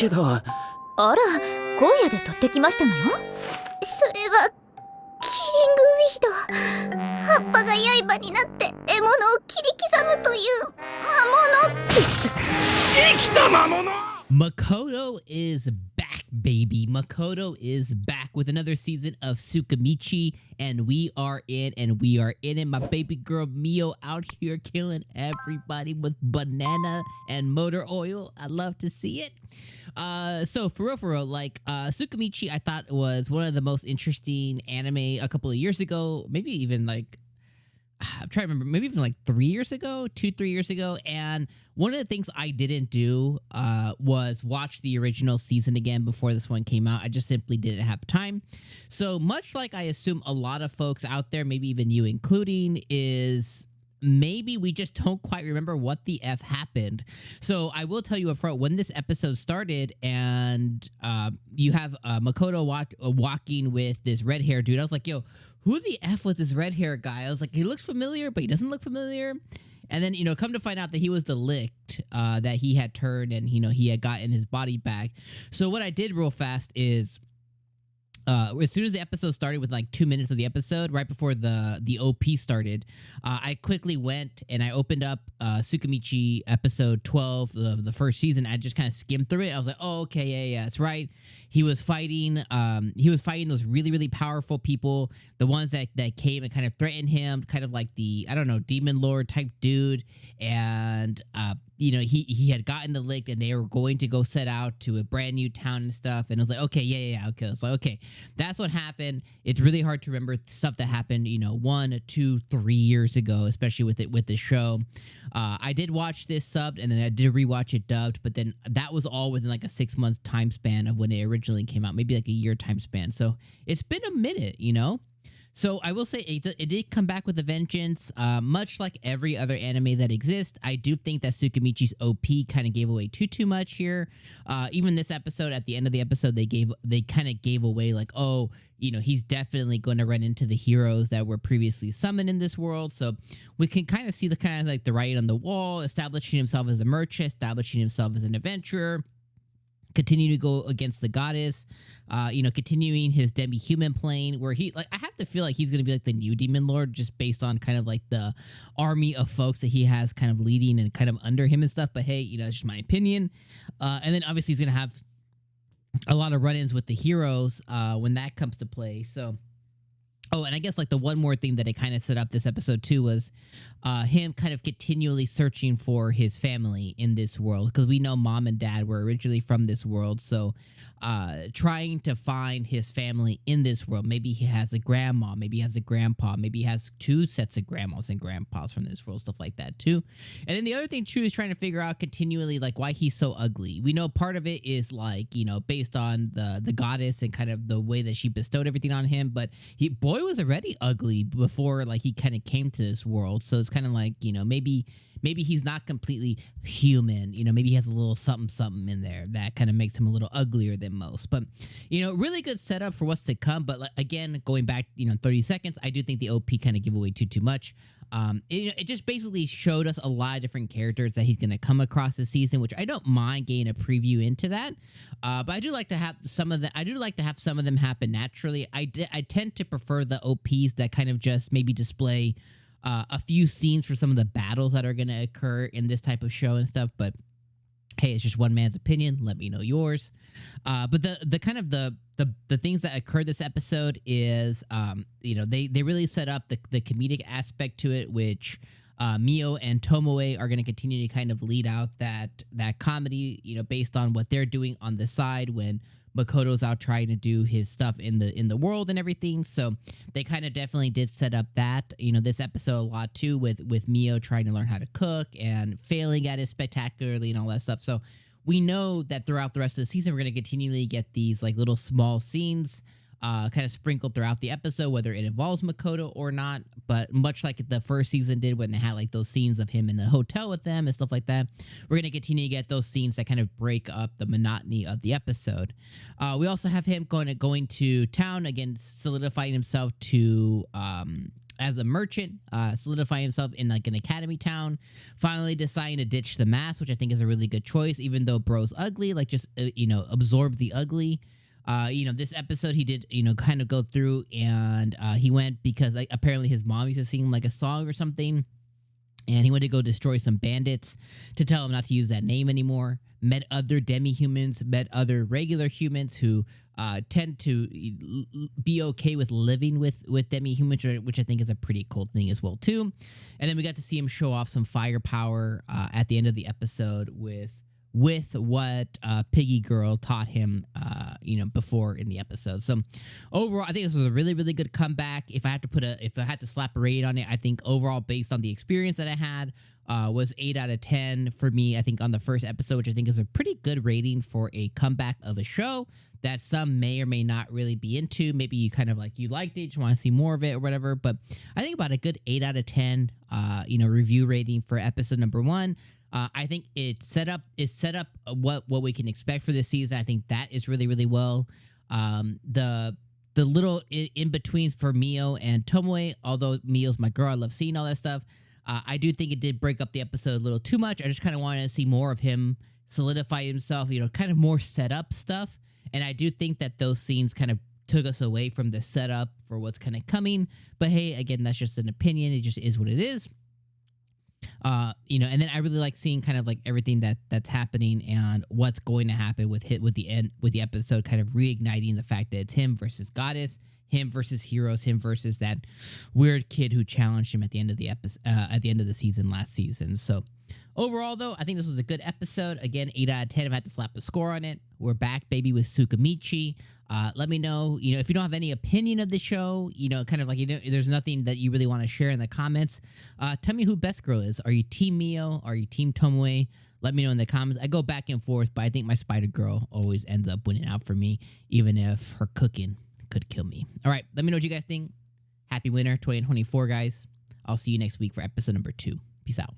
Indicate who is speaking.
Speaker 1: けど。あ
Speaker 2: ら、荒野で取ってきましたのよ。
Speaker 3: それはキリングウィード。葉っぱが刃になって獲物を切り刻むという魔物です。
Speaker 1: 生きた魔物。
Speaker 4: Makoto is back, baby. Makoto is back with another season of 𝐒𝐿𝐼MICHI, and we are in it. My baby girl Mio out here killing everybody with banana and motor oil. I love to see it. So for real, like 𝐒𝐿𝐼MICHI, I thought was one of the most interesting anime a couple of years ago, maybe even like I'm trying to remember, maybe even like 3 years ago, 2-3 years ago. And one of the things I didn't do was watch the original season again before this one came out. I just simply didn't have time. So much like I assume a lot of folks out there, maybe even you including, is maybe we just don't quite remember what the F happened. So I will tell you up front, when this episode started and you have Makoto walking with this red hair dude, I was like, yo, who the F was this red hair guy? I was like, he looks familiar, but he doesn't look familiar. And then, come to find out that he was the licked that he had turned and, he had gotten his body back. So what I did real fast is as soon as the episode started, with like 2 minutes of the episode, right before the OP started, I quickly went and I opened up 𝐒𝐿𝐼MICHI episode 12 of the first season. I just kind of skimmed through it. I was like, oh, okay, yeah, that's right. He was fighting those really, really powerful people, the ones that came and kind of threatened him, kind of like the, I don't know, demon lord type dude. And he had gotten the lick and they were going to go set out to a brand new town and stuff. And I was like, okay, yeah. Okay. I was like, okay, that's what happened. It's really hard to remember stuff that happened, 1, 2, 3 years ago, especially with the show. I did watch this subbed and then I did rewatch it dubbed, but then that was all within like a 6-month time span of when it originally came out, maybe like a year time span. So it's been a minute, So I will say it did come back with a vengeance. Much like every other anime that exists, I do think that 𝐒𝐿𝐼MICHI's OP kind of gave away too much here. Even this episode, at the end of the episode, they kind of gave away like, oh, he's definitely going to run into the heroes that were previously summoned in this world. So we can kind of see the kind of like the writing on the wall, establishing himself as a merchant, establishing himself as an adventurer. Continue to go against the goddess, continuing his demi-human plane, where I have to feel like he's going to be like the new demon lord, just based on kind of like the army of folks that he has kind of leading and kind of under him and stuff. But hey, that's just my opinion. And then obviously he's going to have a lot of run-ins with the heroes when that comes to play. So, oh, and I guess like the one more thing that it kind of set up this episode too was him kind of continually searching for his family in this world, because we know mom and dad were originally from this world. So trying to find his family in this world. Maybe he has a grandma, maybe he has a grandpa, maybe he has 2 sets of grandmas and grandpas from this world, stuff like that too. And then the other thing too is trying to figure out continually like why he's so ugly. We know part of it is like, based on the goddess and kind of the way that she bestowed everything on him, but boy was already ugly before like he kind of came to this world. So it's kind of like, maybe he's not completely human, maybe he has a little something in there that kind of makes him a little uglier than most. But really good setup for what's to come. But like, again, going back 30 seconds, I do think the OP kind of give away too much. It just basically showed us a lot of different characters that he's going to come across this season, which I don't mind getting a preview into that. But I do like to have some of them happen naturally. I tend to prefer the OPs that kind of just maybe display a few scenes for some of the battles that are going to occur in this type of show and stuff. But hey, it's just one man's opinion. Let me know yours. But the kind of the things that occurred this episode is, they really set up the comedic aspect to it, which Mio and Tomoe are going to continue to kind of lead out that comedy, based on what they're doing on the side when Makoto's out trying to do his stuff in the world and everything. So they kind of definitely did set up that, this episode a lot too, with Mio trying to learn how to cook and failing at it spectacularly and all that stuff. So we know that throughout the rest of the season, we're going to continually get these like little small scenes kind of sprinkled throughout the episode, whether it involves Makoto or not. But much like the first season did when they had like those scenes of him in the hotel with them and stuff like that, we're going to continue to get those scenes that kind of break up the monotony of the episode. We also have him going to town again, solidifying himself to as a merchant, solidifying himself in like an academy town, finally deciding to ditch the mask, which I think is a really good choice, even though bro's ugly, like just, absorb the ugly. This episode he did, kind of go through and he went because like apparently his mom used to sing like a song or something. And he went to go destroy some bandits to tell him not to use that name anymore. Met other demi-humans, met other regular humans who tend to be okay with living with demi-humans, which I think is a pretty cool thing as well, too. And then we got to see him show off some firepower at the end of the episode with what Piggy Girl taught him, before in the episode. So overall, I think this was a really, really good comeback. If I had to slap a rating on it, I think overall, based on the experience that I had, was 8 out of 10 for me. I think on the first episode, which I think is a pretty good rating for a comeback of a show that some may or may not really be into. Maybe you kind of like, you liked it, you want to see more of it or whatever. But I think about a good 8 out of 10, review rating for episode number 1. I think it's set up what we can expect for this season. I think that is really, really well. The little in-betweens for Mio and Tomoe, although Mio's my girl, I love seeing all that stuff. I do think it did break up the episode a little too much. I just kind of wanted to see more of him solidify himself, kind of more setup stuff. And I do think that those scenes kind of took us away from the setup for what's kind of coming. But hey, again, that's just an opinion. It just is what it is. And then I really like seeing kind of like everything that's happening and what's going to happen with the episode kind of reigniting the fact that it's him versus Goddess, him versus heroes, him versus that weird kid who challenged him at the end of the episode, at the end of the season last season. So overall, though, I think this was a good episode. Again, 8 out of 10 if I had to slap a score on it. We're back, baby, with TSUKIMICHI. Let me know, if you don't have any opinion of the show, kind of like, there's nothing that you really want to share in the comments. Tell me who best girl is. Are you Team Mio? Are you Team Tomoe? Let me know in the comments. I go back and forth, but I think my spider girl always ends up winning out for me, even if her cooking could kill me. All right, let me know what you guys think. Happy winter 2024, guys. I'll see you next week for episode number 2. Peace out.